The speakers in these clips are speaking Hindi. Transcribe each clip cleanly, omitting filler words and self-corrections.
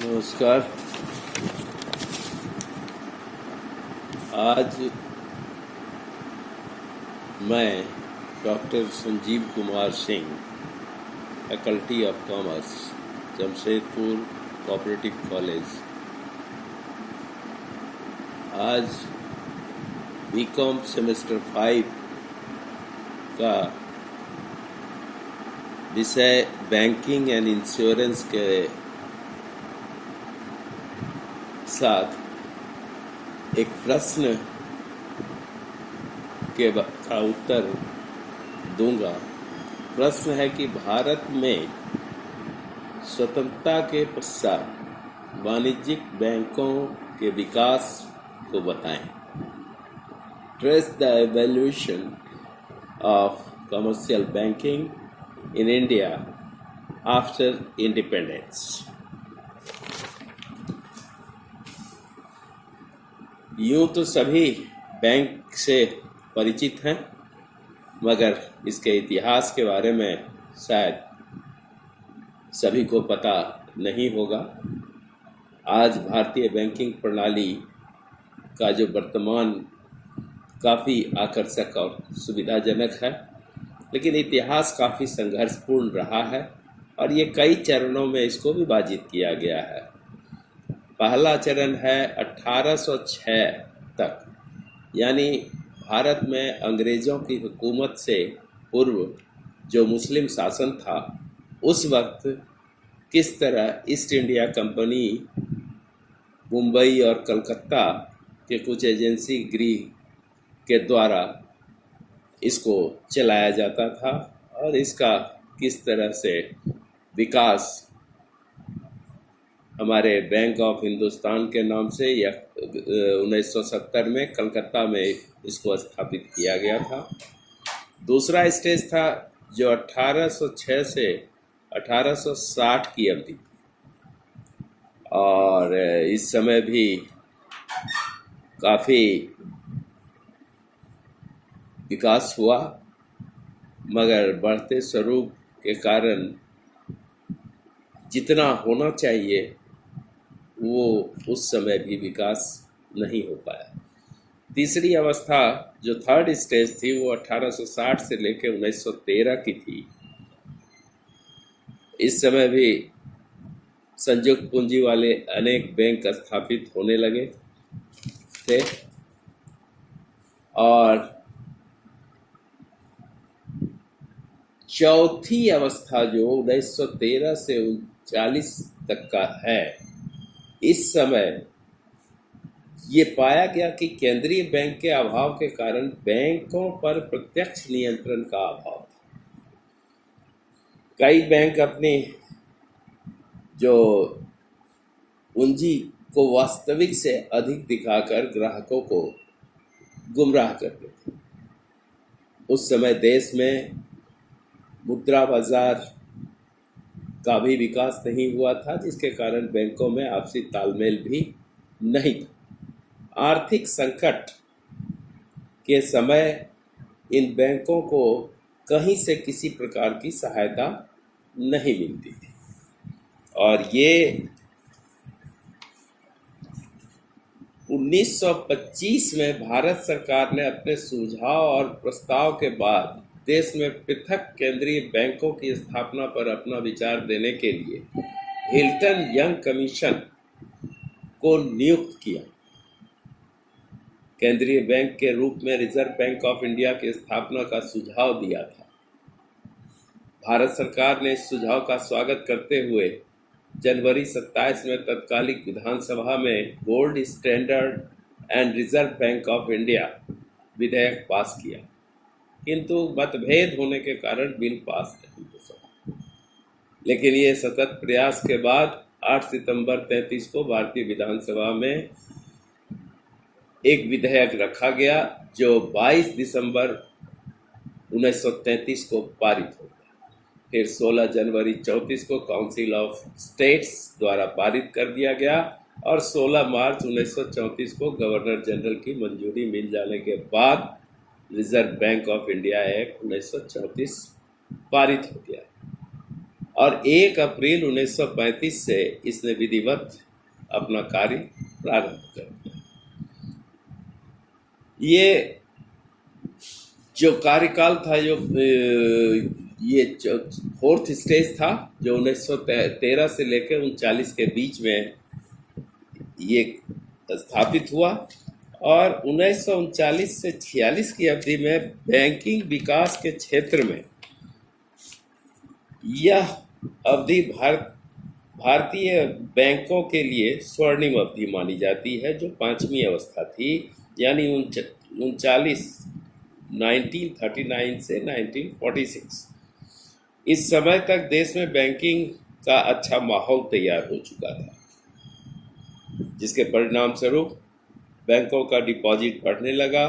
नमस्कार। आज मैं doctor Sanjeev Kumar Singh, faculty of commerce, Jamshedpur cooperative college, आज बीकॉम सेमेस्टर 5 का विषय बैंकिंग एंड इंश्योरेंस के साथ एक प्रश्न का उत्तर दूंगा। प्रश्न है कि भारत में स्वतंत्रता के पश्चात वाणिज्यिक बैंकों के विकास को बताएं। Trace the evolution of commercial banking in India after independence. यूं तो सभी बैंक से परिचित हैं, मगर इसके इतिहास के बारे में शायद सभी को पता नहीं होगा। आज भारतीय बैंकिंग प्रणाली का जो वर्तमान काफ़ी आकर्षक और सुविधाजनक है, लेकिन इतिहास काफ़ी संघर्षपूर्ण रहा है और ये कई चरणों में इसको विभाजित किया गया है। पहला चरण है 1806 तक, यानी भारत में अंग्रेज़ों की हुकूमत से पूर्व जो मुस्लिम शासन था, उस वक्त किस तरह ईस्ट इंडिया कंपनी मुंबई और कलकत्ता के कुछ एजेंसी गृह के द्वारा इसको चलाया जाता था और इसका किस तरह से विकास हमारे बैंक ऑफ हिंदुस्तान के नाम से या 1970 में कलकत्ता में इसको स्थापित किया गया था। दूसरा स्टेज था जो 1806 से 1860 की अवधि, और इस समय भी काफ़ी विकास हुआ, मगर बढ़ते स्वरूप के कारण जितना होना चाहिए वो उस समय भी विकास नहीं हो पाया। तीसरी अवस्था जो थर्ड स्टेज थी वो 1860 से लेकर 1913 की थी। इस समय भी संयुक्त पूंजी वाले अनेक बैंक स्थापित होने लगे थे और चौथी अवस्था जो 1913 से 1939 तक का है, इस समय ये पाया गया कि केंद्रीय बैंक के अभाव के कारण बैंकों पर प्रत्यक्ष नियंत्रण का अभाव था। कई बैंक अपनी जो पूंजी को वास्तविक से अधिक दिखाकर ग्राहकों को गुमराह करते थे। उस समय देश में मुद्रा बाजार का भी विकास नहीं हुआ था, जिसके कारण बैंकों में आपसी तालमेल भी नहीं था। आर्थिक संकट के समय इन बैंकों को कहीं से किसी प्रकार की सहायता नहीं मिलती थी और ये 1925 में भारत सरकार ने अपने सुझाव और प्रस्ताव के बाद देश में पृथक केंद्रीय बैंकों की स्थापना पर अपना विचार देने के लिए हिल्टन यंग कमीशन को नियुक्त किया। केंद्रीय बैंक के रूप में रिजर्व बैंक ऑफ इंडिया की स्थापना का सुझाव दिया था। भारत सरकार ने इस सुझाव का स्वागत करते हुए जनवरी 27 में तत्कालिक विधानसभा में gold standard and reserve bank of India विधेयक पास किया, किंतु मतभेद होने के कारण बिल पास नहीं हो सका। लेकिन ये सतत प्रयास के बाद 8 सितंबर 1933 को भारतीय विधानसभा में एक विधेयक रखा गया जो 22 दिसंबर 1933 को पारित हो गया। फिर 16 जनवरी 34 को काउंसिल ऑफ स्टेट्स द्वारा पारित कर दिया गया और 16 मार्च 1934 को गवर्नर जनरल की मंजूरी मिल जाने के बाद reserve bank of India act 1934 पारित हो गया। और 1 अप्रैल 1935 से इसने विधिवत अपना कार्य प्रारंभ कर दिया। ये जो कार्यकाल था, ये फोर्थ स्टेज था, जो 1913 से लेकर 39 के बीच में ये स्थापित हुआ, और 1939 से 46 की अवधि में बैंकिंग विकास के क्षेत्र में यह अवधि भारतीय बैंकों के लिए स्वर्णिम अवधि मानी जाती है, जो 5वीं अवस्था थी, यानी 1939 से 1946। इस समय तक देश में बैंकिंग का अच्छा माहौल तैयार हो चुका था, जिसके परिणाम स्वरूप बैंकों का डिपॉजिट बढ़ने लगा।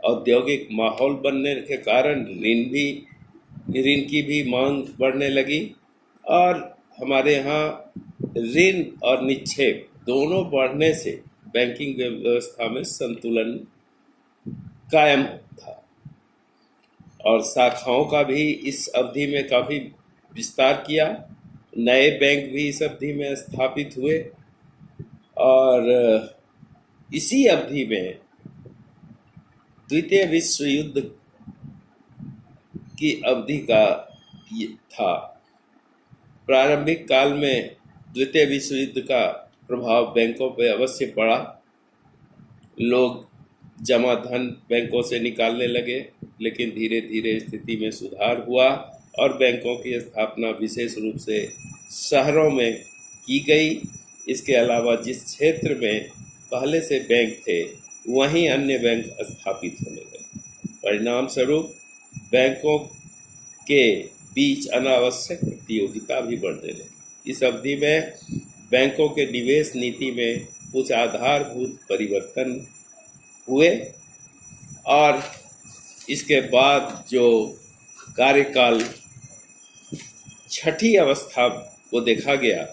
औद्योगिक माहौल बनने के कारण ऋण की भी मांग बढ़ने लगी, और हमारे यहाँ ऋण और निक्षेप दोनों बढ़ने से बैंकिंग व्यवस्था में संतुलन कायम था, और शाखाओं का भी इस अवधि में काफ़ी विस्तार किया। नए बैंक भी इस अवधि में स्थापित हुए, और इसी अवधि में द्वितीय विश्व युद्ध की अवधि का ये था। प्रारंभिक काल में द्वितीय विश्व युद्ध का प्रभाव बैंकों पर अवश्य पड़ा। लोग जमा धन बैंकों से निकालने लगे, लेकिन धीरे धीरे स्थिति में सुधार हुआ, और बैंकों की स्थापना विशेष रूप से शहरों में की गई। इसके अलावा जिस क्षेत्र में पहले से बैंक थे, वहीं अन्य बैंक स्थापित होने लगे। परिणाम स्वरूप बैंकों के बीच अनावश्यक प्रतियोगिता भी बढ़ने लगी। इस अवधि में बैंकों के निवेश नीति में कुछ आधारभूत परिवर्तन हुए, और इसके बाद जो कार्यकाल छठी अवस्था को देखा गया,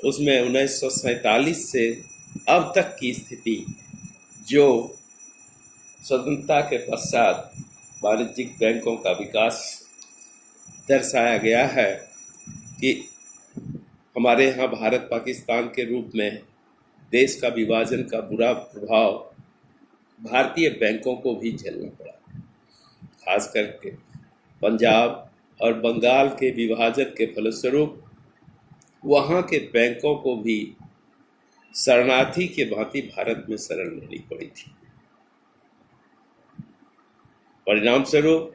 उसमें 1947 से अब तक की स्थिति, जो स्वतंत्रता के पश्चात वाणिज्यिक बैंकों का विकास दर्शाया गया है, कि हमारे यहाँ भारत पाकिस्तान के रूप में देश का विभाजन का बुरा प्रभाव भारतीय बैंकों को भी झेलना पड़ा। खास करके पंजाब और बंगाल के विभाजन के फलस्वरूप वहाँ के बैंकों को भी शरणार्थी के भांति भारत में शरण लेनी पड़ी थी। परिणाम स्वरूप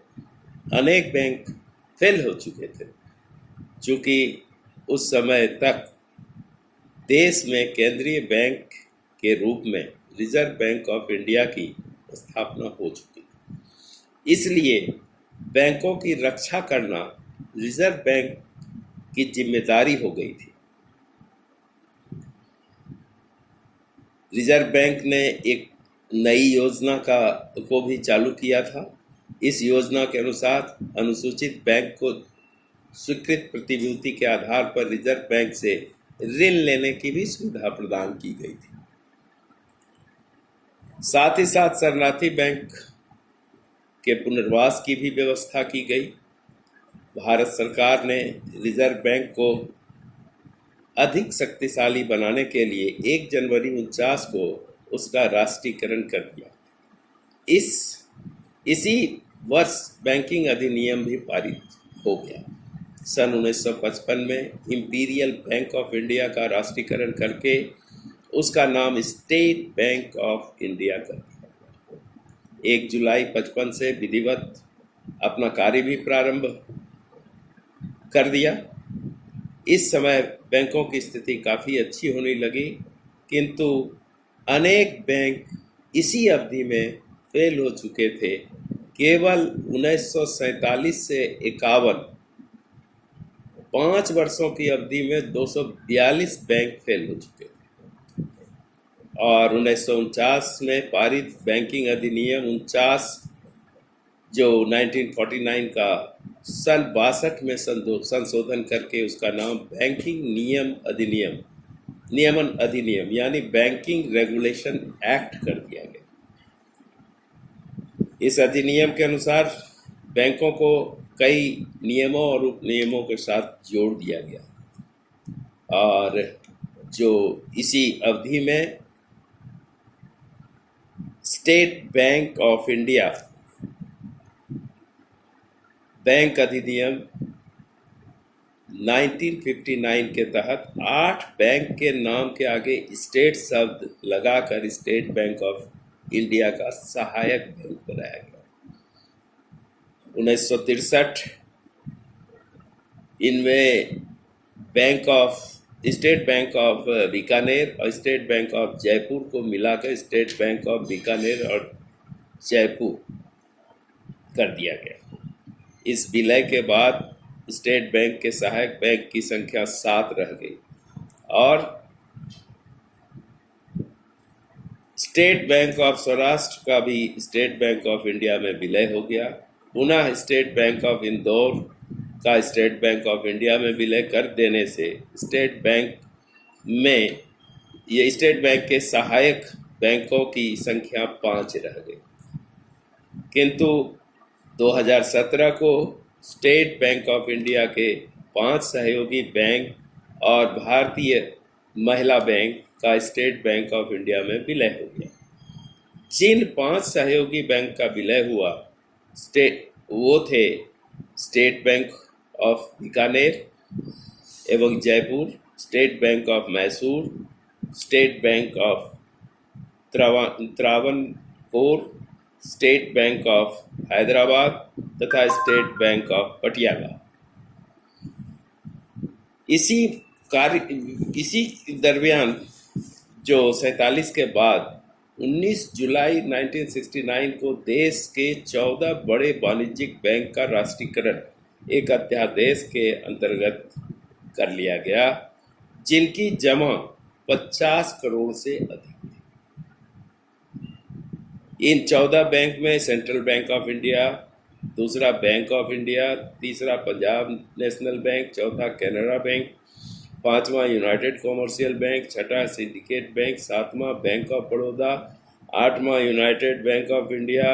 अनेक बैंक फेल हो चुके थे, चूँकि उस समय तक देश में केंद्रीय बैंक के रूप में रिजर्व बैंक ऑफ इंडिया की स्थापना हो चुकी थी। इसलिए बैंकों की रक्षा करना रिजर्व बैंक की जिम्मेदारी हो गई थी। रिजर्व बैंक ने एक नई योजना को भी चालू किया था। इस योजना के अनुसार अनुसूचित बैंक को स्वीकृत प्रतिभूति के आधार पर रिजर्व बैंक से ऋण लेने की भी सुविधा प्रदान की गई थी। साथ ही साथ शरणार्थी बैंक के पुनर्वास की भी व्यवस्था की गई। भारत सरकार ने रिजर्व बैंक को अधिक शक्तिशाली बनाने के लिए 1 जनवरी 1949 को उसका राष्ट्रीयकरण कर दिया। इसी वर्ष बैंकिंग अधिनियम भी पारित हो गया। सन 1955 में इंपीरियल बैंक ऑफ इंडिया का राष्ट्रीयकरण करके उसका नाम स्टेट बैंक ऑफ इंडिया कर दिया। 1 जुलाई 55 से विधिवत अपना कार्य भी प्रारंभ कर दिया। इस समय बैंकों की स्थिति काफ़ी अच्छी होने लगी, किंतु अनेक बैंक इसी अवधि में फेल हो चुके थे। केवल 1947 से 51 5 वर्षों की अवधि में 242 बैंक फेल हो चुके थे, और 1949 में पारित बैंकिंग अधिनियम 49, जो 1949 का सन 62 में संशोधन करके उसका नाम बैंकिंग नियमन अधिनियम यानी बैंकिंग रेगुलेशन एक्ट कर दिया गया। इस अधिनियम के अनुसार बैंकों को कई नियमों और उप नियमों के साथ जोड़ दिया गया और जो इसी अवधि में state bank of India bank अधिनियम 1959 के तहत 8 बैंक के नाम के आगे स्टेट शब्द लगाकर स्टेट बैंक ऑफ इंडिया का सहायक बैंक बनाया गया। 1963 इनमें स्टेट बैंक ऑफ बीकानेर और स्टेट बैंक ऑफ जयपुर को मिलाकर स्टेट बैंक ऑफ बीकानेर और जयपुर कर दिया गया। इस विलय के बाद स्टेट बैंक के सहायक बैंक की संख्या 7 रह गई और स्टेट बैंक ऑफ सौराष्ट्र का भी स्टेट बैंक ऑफ इंडिया में विलय हो गया। पुनः स्टेट बैंक ऑफ इंदौर का स्टेट बैंक ऑफ इंडिया में विलय कर देने से स्टेट बैंक के सहायक बैंकों की संख्या 5 रह गई। किंतु 2017 को स्टेट बैंक ऑफ इंडिया के 5 सहयोगी बैंक और भारतीय महिला बैंक का स्टेट बैंक ऑफ इंडिया में विलय हो गया। जिन 5 सहयोगी बैंक का विलय हुआ वो थे स्टेट बैंक ऑफ बीकानेर एवं Jaipur, state bank of Mysore, state bank of Travancore, state bank of Hyderabad तथा स्टेट बैंक ऑफ पटियाला। इसी दरमियान जो 47 के बाद 19 जुलाई 1969 को देश के 14 बड़े वाणिज्यिक बैंक का राष्ट्रीयकरण एक अध्यादेश के अंतर्गत कर लिया गया, जिनकी जमा 50 करोड़ से अधिक थी। इन 14 बैंक में सेंट्रल बैंक ऑफ इंडिया, दूसरा बैंक ऑफ इंडिया, तीसरा पंजाब नेशनल बैंक, चौथा कैनरा बैंक, 5वां यूनाइटेड कॉमर्शियल बैंक, 6ठा सिंडिकेट बैंक, 7वां बैंक ऑफ बड़ौदा, 8वां यूनाइटेड बैंक ऑफ इंडिया,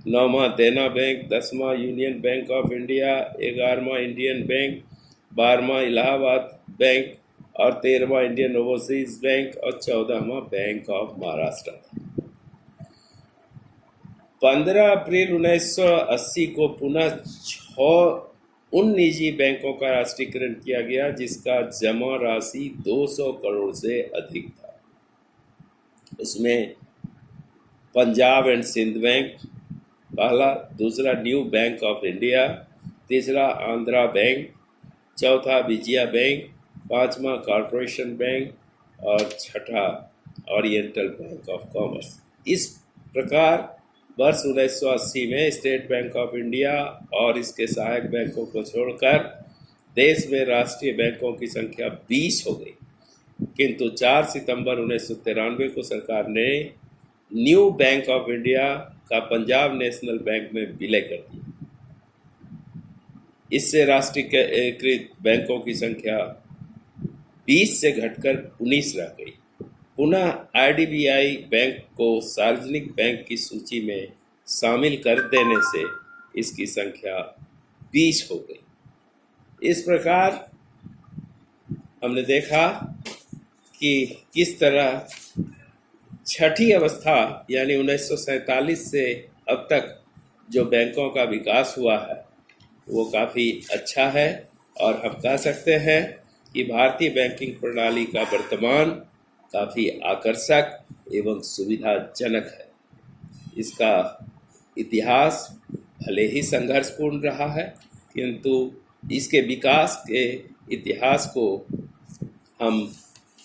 9वां देना बैंक, 10वां यूनियन बैंक ऑफ इंडिया, 11वां इंडियन बैंक, 12वां इलाहाबाद बैंक और 13वां इंडियन ओवरसीज बैंक और 14वां बैंक ऑफ महाराष्ट्र। 15 अप्रैल 1980 को पुनः उन निजी बैंकों का राष्ट्रीयकरण किया गया जिसका जमा राशि 200 करोड़ से अधिक था। उसमें पंजाब एंड सिंध बैंक पहला, दूसरा न्यू बैंक ऑफ इंडिया, तीसरा आंध्रा बैंक, चौथा विजया बैंक, 5वां कॉरपोरेशन बैंक और 6ठा ओरिएंटल बैंक ऑफ कॉमर्स। इस प्रकार वर्ष 1980 में स्टेट बैंक ऑफ इंडिया और इसके सहायक बैंकों को छोड़कर देश में राष्ट्रीय बैंकों की संख्या 20 हो गई। किंतु 4 सितंबर 1993 को सरकार ने न्यू बैंक ऑफ इंडिया का पंजाब नेशनल बैंक में विलय कर दिया। इससे राष्ट्रीयकृत बैंकों की संख्या 20 से घटकर 19 रह गई। पुनः आईडीबीआई बैंक को सार्वजनिक बैंक की सूची में शामिल कर देने से इसकी संख्या 20 हो गई। इस प्रकार हमने देखा कि किस तरह छठी अवस्था यानी 1947 से अब तक जो बैंकों का विकास हुआ है वो काफ़ी अच्छा है और हम कह सकते हैं कि भारतीय बैंकिंग प्रणाली का वर्तमान काफ़ी आकर्षक एवं सुविधाजनक है। इसका इतिहास भले ही संघर्षपूर्ण रहा है, किंतु इसके विकास के इतिहास को हम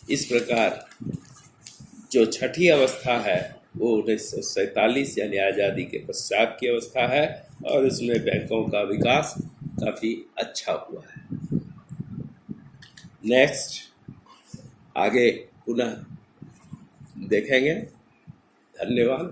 इस प्रकार जो छठी अवस्था है वो 1947 यानी आज़ादी के पश्चात की अवस्था है और उसमें बैंकों का विकास काफ़ी अच्छा हुआ है। नेक्स्ट आगे पुनः देखेंगे। धन्यवाद।